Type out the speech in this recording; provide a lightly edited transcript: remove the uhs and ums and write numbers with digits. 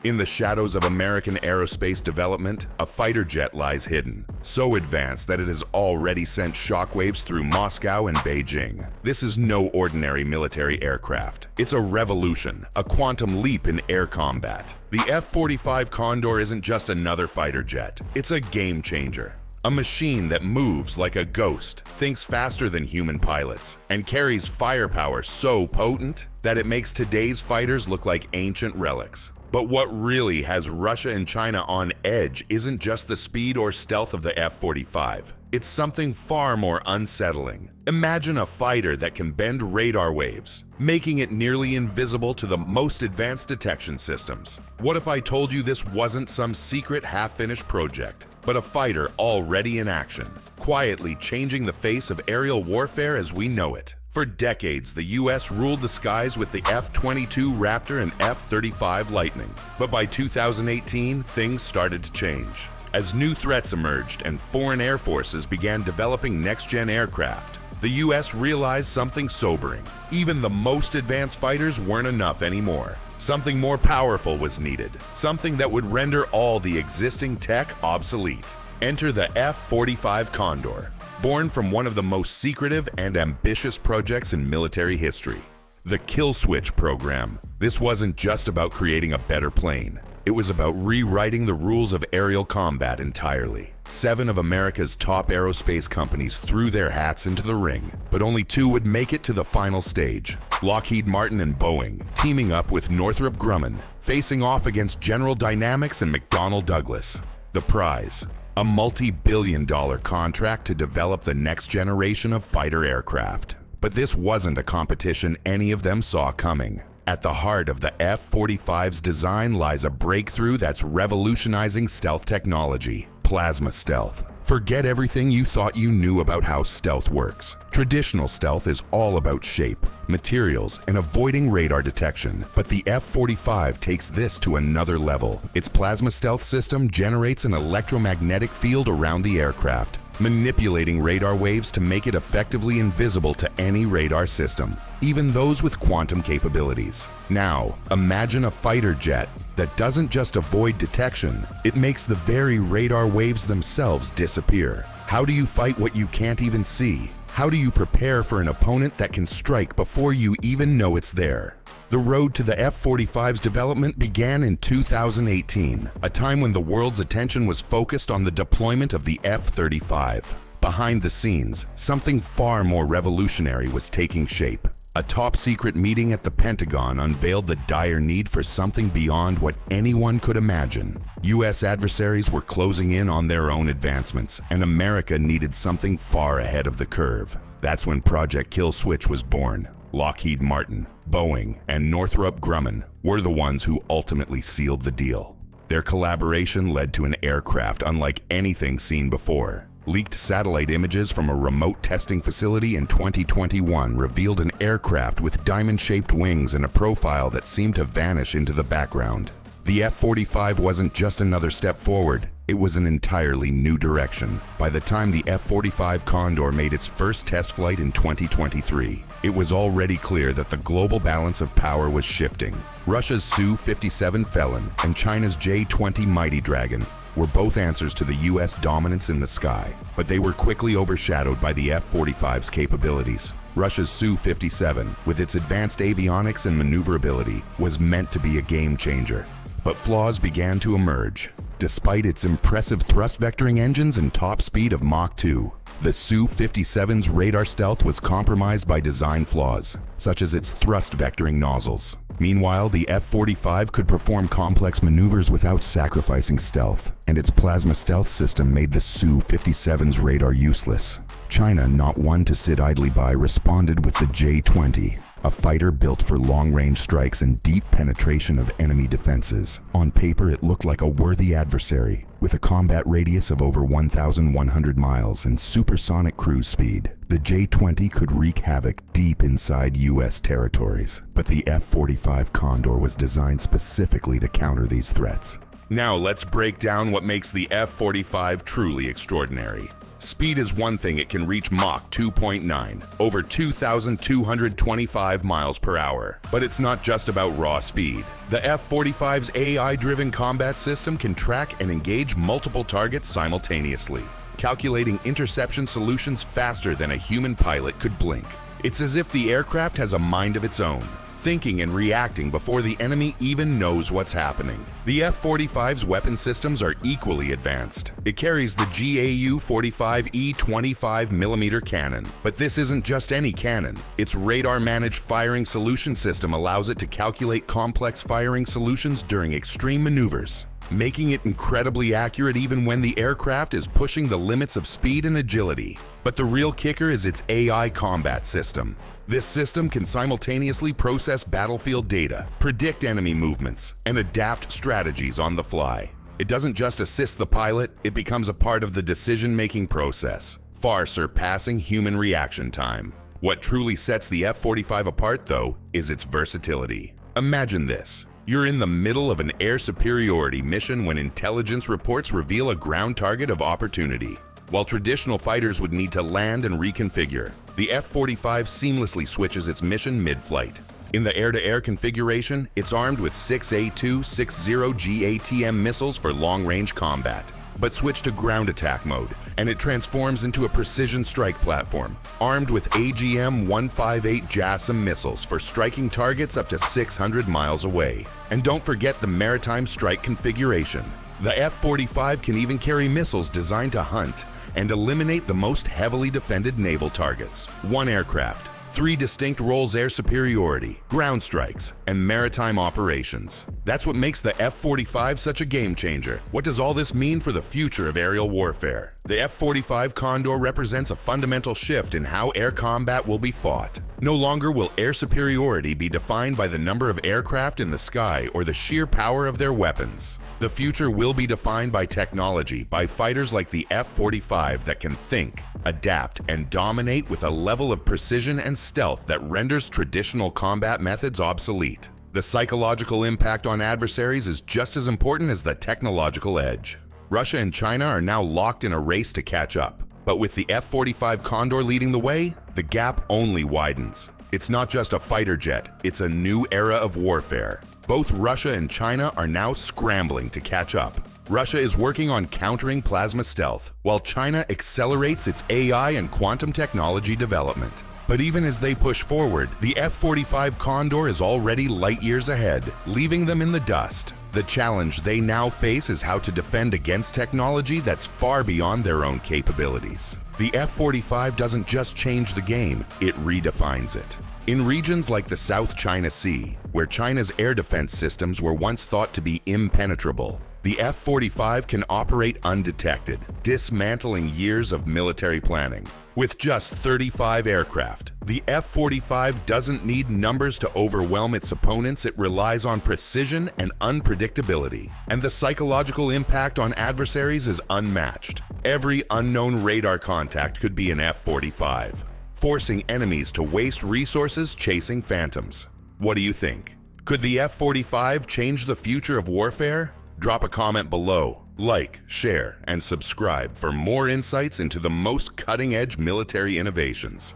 In the shadows of American aerospace development, a fighter jet lies hidden, so advanced that it has already sent shockwaves through Moscow and Beijing. This is no ordinary military aircraft. It's a revolution, a quantum leap in air combat. The F-45 Condor isn't just another fighter jet. It's a game changer. A machine that moves like a ghost, thinks faster than human pilots, and carries firepower so potent that it makes today's fighters look like ancient relics. But what really has Russia and China on edge isn't just the speed or stealth of the F-45. It's something far more unsettling. Imagine a fighter that can bend radar waves, making it nearly invisible to the most advanced detection systems. What if I told you this wasn't some secret half-finished project, but a fighter already in action, quietly changing the face of aerial warfare as we know it? For decades, the US ruled the skies with the F-22 Raptor and F-35 Lightning. But by 2018, things started to change. As new threats emerged and foreign air forces began developing next-gen aircraft, the US realized something sobering. Even the most advanced fighters weren't enough anymore. Something more powerful was needed, something that would render all the existing tech obsolete. Enter the F-45 Condor. Born from one of the most secretive and ambitious projects in military history, the Kill Switch program. This wasn't just about creating a better plane. It was about rewriting the rules of aerial combat entirely. 7 of America's top aerospace companies threw their hats into the ring, but only 2 would make it to the final stage. Lockheed Martin and Boeing, teaming up with Northrop Grumman, facing off against General Dynamics and McDonnell Douglas. The prize: a multi-billion-dollar contract to develop the next generation of fighter aircraft. But this wasn't a competition any of them saw coming. At the heart of the F-45's design lies a breakthrough that's revolutionizing stealth technology: plasma stealth. Forget everything you thought you knew about how stealth works. Traditional stealth is all about shape, materials, and avoiding radar detection. But the F-45 takes this to another level. Its plasma stealth system generates an electromagnetic field around the aircraft, manipulating radar waves to make it effectively invisible to any radar system, even those with quantum capabilities. Now, imagine a fighter jet that doesn't just avoid detection, it makes the very radar waves themselves disappear. How do you fight what you can't even see? How do you prepare for an opponent that can strike before you even know it's there? The road to the F-45's development began in 2018, a time when the world's attention was focused on the deployment of the F-35. Behind the scenes, something far more revolutionary was taking shape. A top-secret meeting at the Pentagon unveiled the dire need for something beyond what anyone could imagine. US adversaries were closing in on their own advancements, and America needed something far ahead of the curve. That's when Project Kill Switch was born. Lockheed Martin, Boeing, and Northrop Grumman were the ones who ultimately sealed the deal. Their collaboration led to an aircraft unlike anything seen before. Leaked satellite images from a remote testing facility in 2021 revealed an aircraft with diamond-shaped wings and a profile that seemed to vanish into the background. The F-45 wasn't just another step forward, it was an entirely new direction. By the time the F-45 Condor made its first test flight in 2023, it was already clear that the global balance of power was shifting. Russia's Su-57 Felon and China's J-20 Mighty Dragon were both answers to the US dominance in the sky, but they were quickly overshadowed by the F-45's capabilities. Russia's Su-57, with its advanced avionics and maneuverability, was meant to be a game changer. But flaws began to emerge. Despite its impressive thrust vectoring engines and top speed of Mach 2, the Su-57's radar stealth was compromised by design flaws, such as its thrust vectoring nozzles. Meanwhile, the F-45 could perform complex maneuvers without sacrificing stealth, and its plasma stealth system made the Su-57's radar useless. China, not one to sit idly by, responded with the J-20, a fighter built for long-range strikes and deep penetration of enemy defenses. On paper, it looked like a worthy adversary, with a combat radius of over 1,100 miles and supersonic cruise speed. The J-20 could wreak havoc deep inside US territories, but the F-45 Condor was designed specifically to counter these threats. Now let's break down what makes the F-45 truly extraordinary. Speed is one thing, it can reach Mach 2.9, over 2,225 miles per hour. But it's not just about raw speed. The F-45's AI-driven combat system can track and engage multiple targets simultaneously, calculating interception solutions faster than a human pilot could blink. It's as if the aircraft has a mind of its own, thinking and reacting before the enemy even knows what's happening. The F-45's weapon systems are equally advanced. It carries the GAU-45E 25mm cannon. But this isn't just any cannon. Its radar-managed firing solution system allows it to calculate complex firing solutions during extreme maneuvers, making it incredibly accurate even when the aircraft is pushing the limits of speed and agility. But the real kicker is its AI combat system. This system can simultaneously process battlefield data, predict enemy movements, and adapt strategies on the fly. It doesn't just assist the pilot, it becomes a part of the decision-making process, far surpassing human reaction time. What truly sets the F-45 apart, though, is its versatility. Imagine this. You're in the middle of an air superiority mission when intelligence reports reveal a ground target of opportunity. While traditional fighters would need to land and reconfigure, the F-45 seamlessly switches its mission mid-flight. In the air-to-air configuration, it's armed with 6 A-260 GATM missiles for long-range combat. But switch to ground attack mode, and it transforms into a precision strike platform, armed with AGM-158 JASSM missiles for striking targets up to 600 miles away. And don't forget the maritime strike configuration. The F-45 can even carry missiles designed to hunt and eliminate the most heavily defended naval targets. One aircraft, 3 distinct roles: air superiority, ground strikes, and maritime operations. That's what makes the F-45 such a game changer. What does all this mean for the future of aerial warfare? The F-45 Condor represents a fundamental shift in how air combat will be fought. No longer will air superiority be defined by the number of aircraft in the sky or the sheer power of their weapons. The future will be defined by technology, by fighters like the F-45 that can think, adapt, and dominate with a level of precision and stealth that renders traditional combat methods obsolete. The psychological impact on adversaries is just as important as the technological edge. Russia and China are now locked in a race to catch up. But with the F-45 Condor leading the way, the gap only widens. It's not just a fighter jet, it's a new era of warfare. Both Russia and China are now scrambling to catch up. Russia is working on countering plasma stealth, while China accelerates its AI and quantum technology development. But even as they push forward, the F-45 Condor is already light years ahead, leaving them in the dust. The challenge they now face is how to defend against technology that's far beyond their own capabilities. The F-45 doesn't just change the game, it redefines it. In regions like the South China Sea, where China's air defense systems were once thought to be impenetrable, the F-45 can operate undetected, dismantling years of military planning. With just 35 aircraft, the F-45 doesn't need numbers to overwhelm its opponents. It relies on precision and unpredictability. And the psychological impact on adversaries is unmatched. Every unknown radar contact could be an F-45, forcing enemies to waste resources chasing phantoms. What do you think? Could the F-45 change the future of warfare? Drop a comment below, like, share, and subscribe for more insights into the most cutting-edge military innovations.